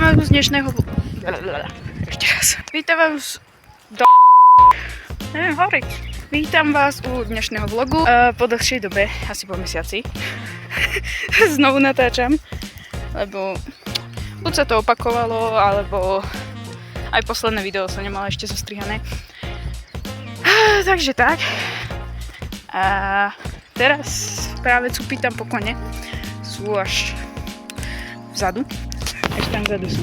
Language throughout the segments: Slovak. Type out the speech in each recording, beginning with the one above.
vás z dnešného... Ešte raz. Vítam vás Neviem hovoriť. Vítam vás u dnešného vlogu. Po dlhšej dobe, asi po mesiaci, znovu natáčam, lebo buď sa to opakovalo, alebo aj posledné video sa nemalo ešte zostrihané. Takže tak. A teraz práve cupítam po kone. Sú až vzadu. Až tam vzadu sú.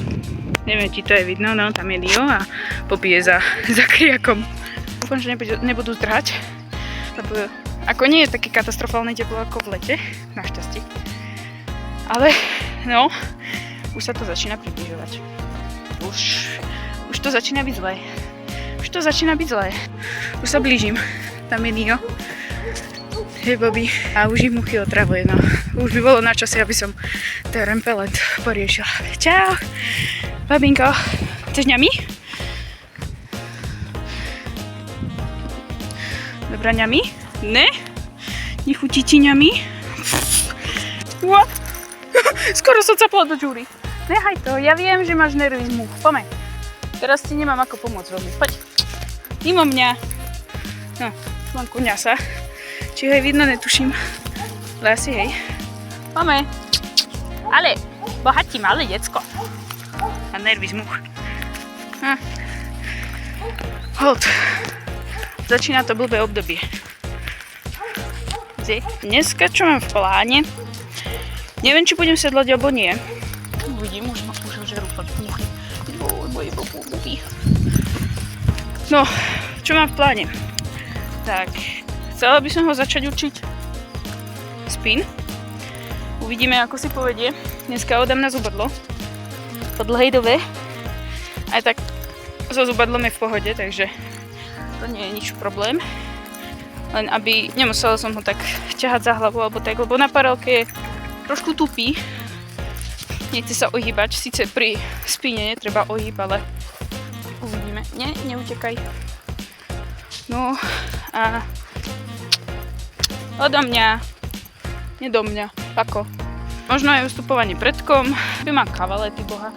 Neviem, či to je vidno, no tam je Dio a popije za kriakom. Dúfam, že nebudú zdrhať, lebo ako nie je také katastrofálne teplo ako v lete, našťastie. Ale no, už sa to začína približovať. Už to začína byť zlé. Už sa blížim. Tam je Dio. Hej Bobby. A už ich muchy otravuje, no. Už by bolo na čase, aby som ten repelent poriešila. Čau. Babinko. Chceš ňami? Dobrá ňami? Ne? Nechutí ti ňami? Skoro som capala do džúry. Nehaj to, ja viem, že máš nervy z múch. Poďme. Teraz ti nemám ako pomôcť robiť. Poď. Mimo mňa. No, mám kuňasa. Či ho aj vidno, netuším. Ale asi hej. Poďme. Ale, bohatí malé decko. A nervy z múch. Hold. Začína to blbé obdobie. Dneska čo mám v pláne? Neviem, či budem sedlať alebo nie. Uvidím, už žerú pod muchy. No, čo mám v pláne? Tak, chcela by som ho začať učiť spin. Uvidíme, ako si povedie. Dneska odám na zubadlo. Po dlhej dobe. Aj tak so zubadlom je v pohode, takže to nie je nič problém. Len aby nemusela som ho tak ťahať za hlavu alebo tak, lebo na parelke je trošku tupý. Nechce sa ohýbať, síce pri spíne netreba ohýb, ale uvidíme. Nie, neutekaj. No a odo mňa, nie do mňa, ako. Možno aj ustupovanie predkom, by mám kavalety, boha,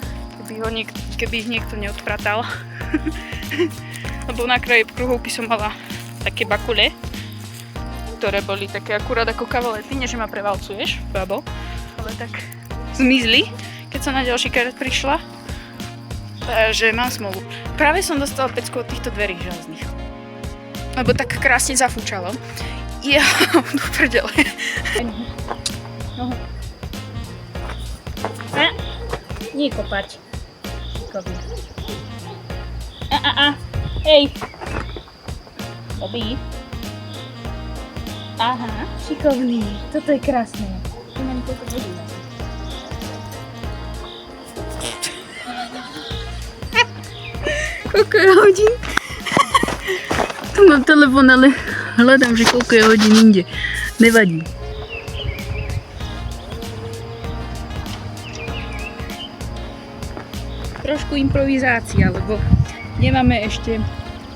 keby ich niekto neodpratal. Lebo na kraji kruhovky som mala také bakule, ktoré boli také akurát ako kavalety, nie že ma prevalcuješ, babo, ale tak zmizli, keď som na ďalší krát prišla. Takže mám smolu. Práve som dostala pecku od týchto dverí železných. Lebo tak krásne zafúčalo. Ja, do prdele. Nie kopať. Šikovný. Hej. Bobby. Aha, šikovný. Toto je krásne. Tu mám koľko hodín. Koľko je hodín? Tu mám telefón, ale hľadám, že koľko je hodín inde. Nevadí. Trošku improvizácia, lebo nemáme ešte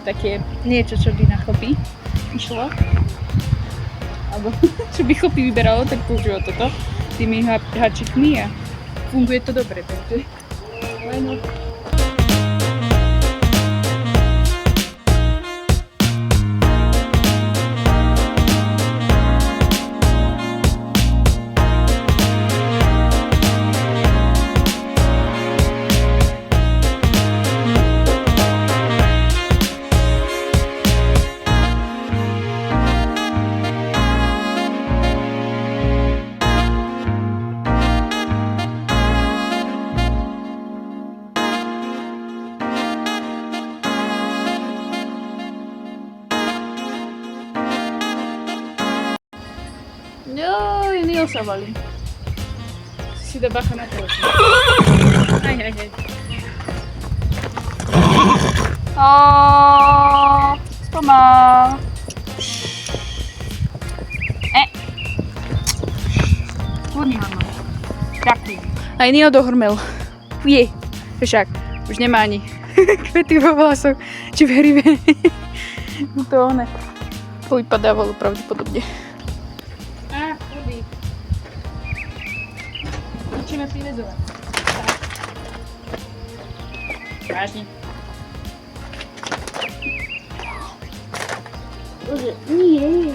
také niečo, čo by na chopy išlo. Alebo čo by chopy vyberalo, tak použilo toto tými háčikmi a funguje to dobre, takže len joj, Nio sa valí. Si dá bacha na telefón. Hej. Spomal. Kľudný ho mám. Ďakujem. Aj Nio dohrmel. Je, však. Už nemá ani kvety vo vlasoch. Či verivé. To one povypadávalo pravdepodobne. Začneme privezovať. Vážne. Bože, nie.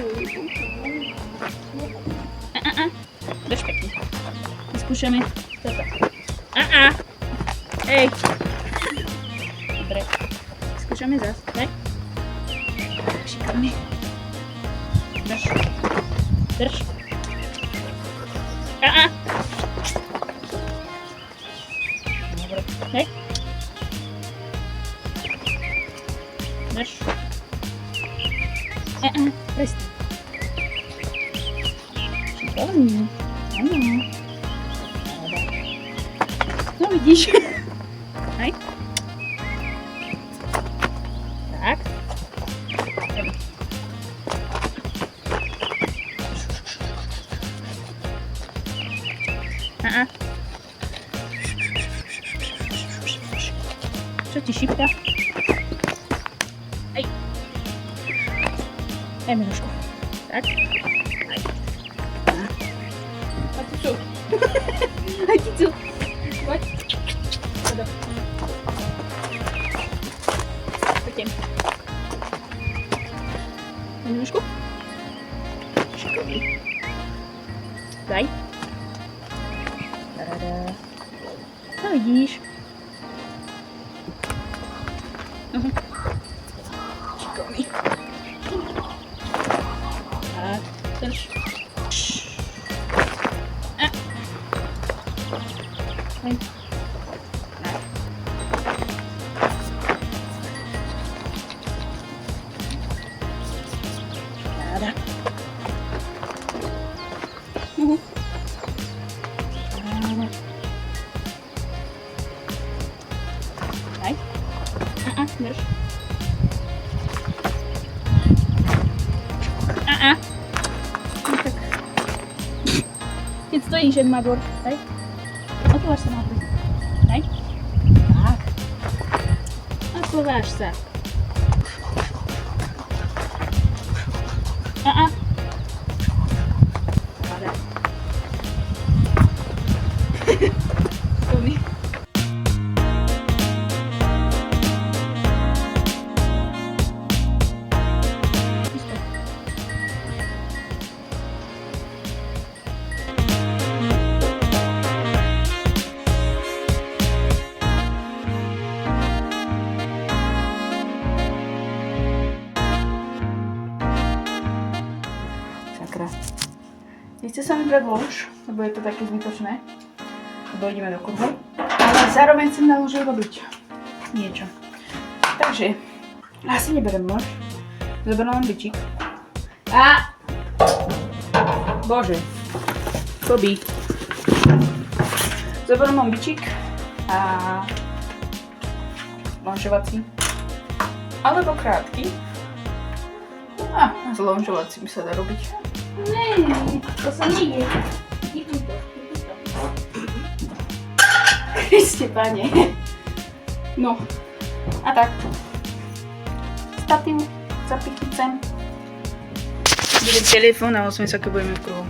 Drž pekne. Vyskúšame toto. Hej. Dobre. Skúšame zas. Tak. Šikovne. Drž. Drž. Dobre. Hej. Drž. Prestaň. Šikovný. Áno. Dobre. No vidíš. Hej. Tak. Čo ti šípka? Hej. Daj mi nožku. Tak. Hej. A ty čo? A ty čo? Poď. Poď. Poďte. Daj mi nožku. Šikovný. Daj. No vidíš. Šikovný. Tak, drž. Hej. Tak. Daj. Drž. Keď stojíš jak magor, daj. Otvář sa na to. Daj. Tak. Otvář sa. Dobre. Skúmi. Nechce sa mi brať lôž, lebo je to také zbytočné, lebo ideme do kruhu, ale zároveň chcem na lôže robiť niečo. Takže, asi neberiem lôž, zoberiem len bičík. Bože, Bobby. Zoberiem len bičík a lonžovací, alebo krátky. S lonžovacím sa dá robiť. Ne, to sa nejde. Chytni to. Kriste, pane. No, a tak. Statív, zapichnúť sem. Bude telefón a osmiem sa, keď budeme v kruhu.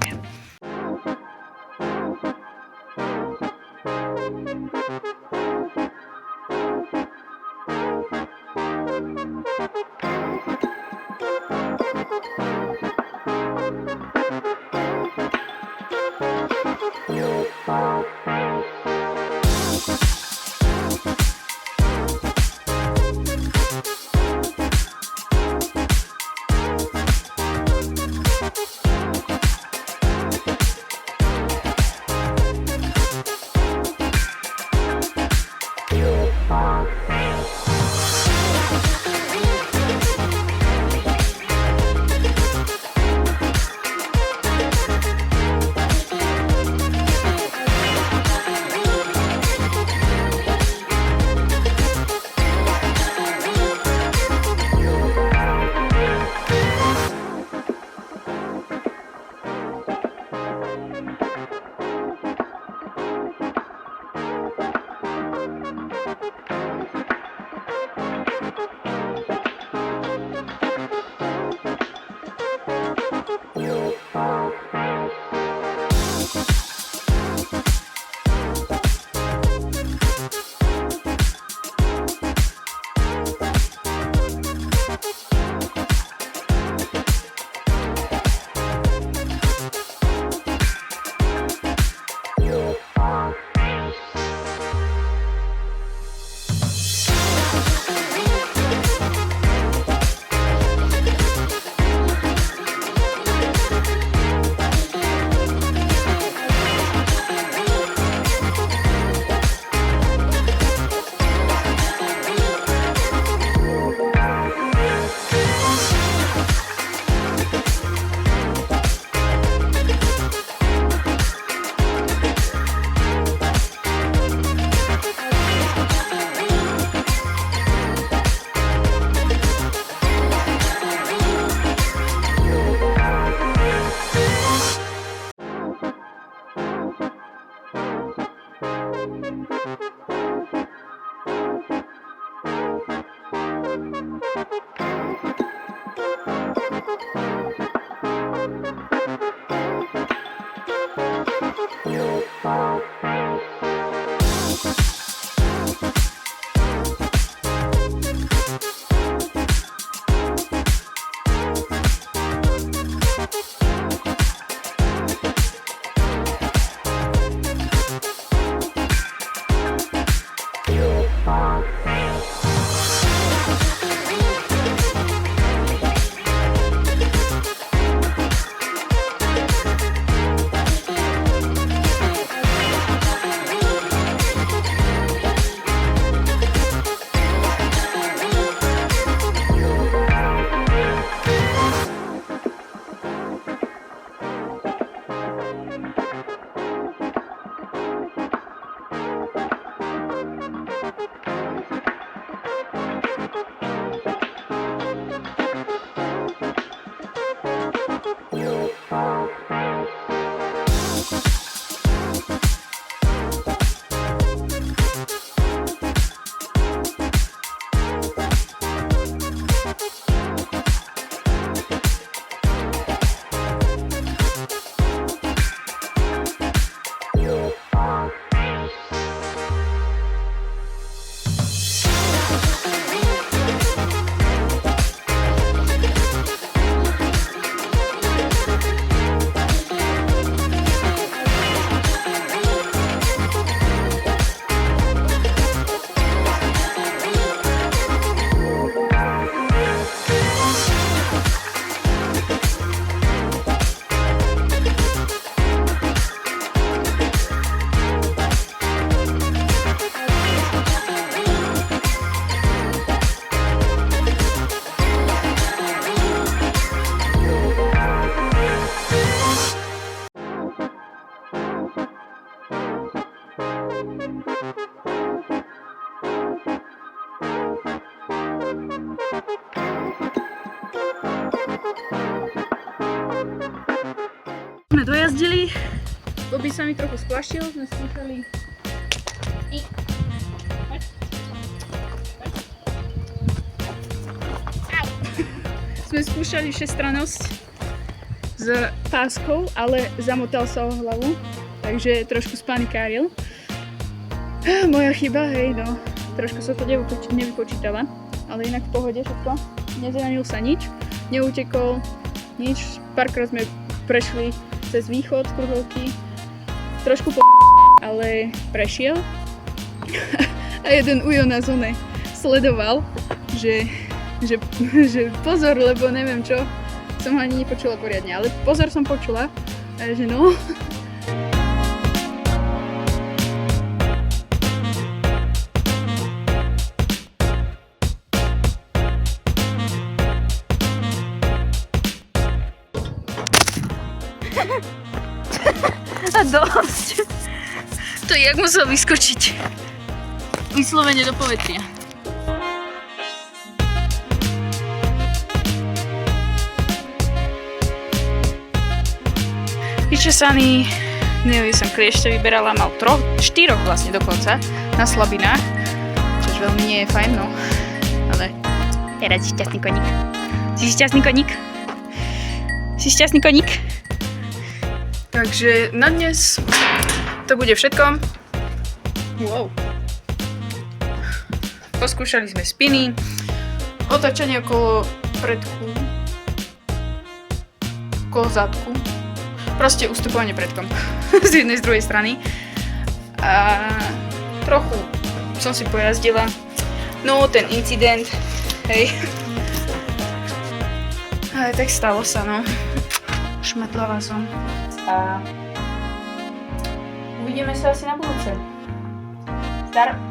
Sme dojazdili, Bobby sa mi trochu splašil, sme skúšali sme skúšali všestrannosť s páskou, ale zamotal sa o hlavu, takže trošku spanikáril. Moja chyba, hej, no, trošku sa to nevypočítala, ale inak v pohode všetko. Nezranil sa nič, neutekol, nič, párkrát sme prešli cez východ kruhovky, trošku ale prešiel. A jeden ujo na zóne sledoval, že pozor, lebo neviem čo, som ho ani nepočula poriadne, ale pozor som počula, že no. A dosť. To jak musel vyskočiť. Vyslovene do povetria. Vyčesaný, neviem, som kliešte vyberala, mal 4 vlastne dokonca na slabinách, čož veľmi nie je fajn, no. Ale teraz si šťastný koník. Si šťastný koník? Si šťastný koník? Takže na dnes to bude všetko. Wow. Poskúšali sme spiny, otáčanie okolo predku, okolo zadku. Proste ustupovanie predkom z jednej z druhej strany. A trochu som si pojazdila. No, ten incident, hej. Ale tak stalo sa, no. Šmetlala som. A uvidíme sa asi na budúce. Zdar.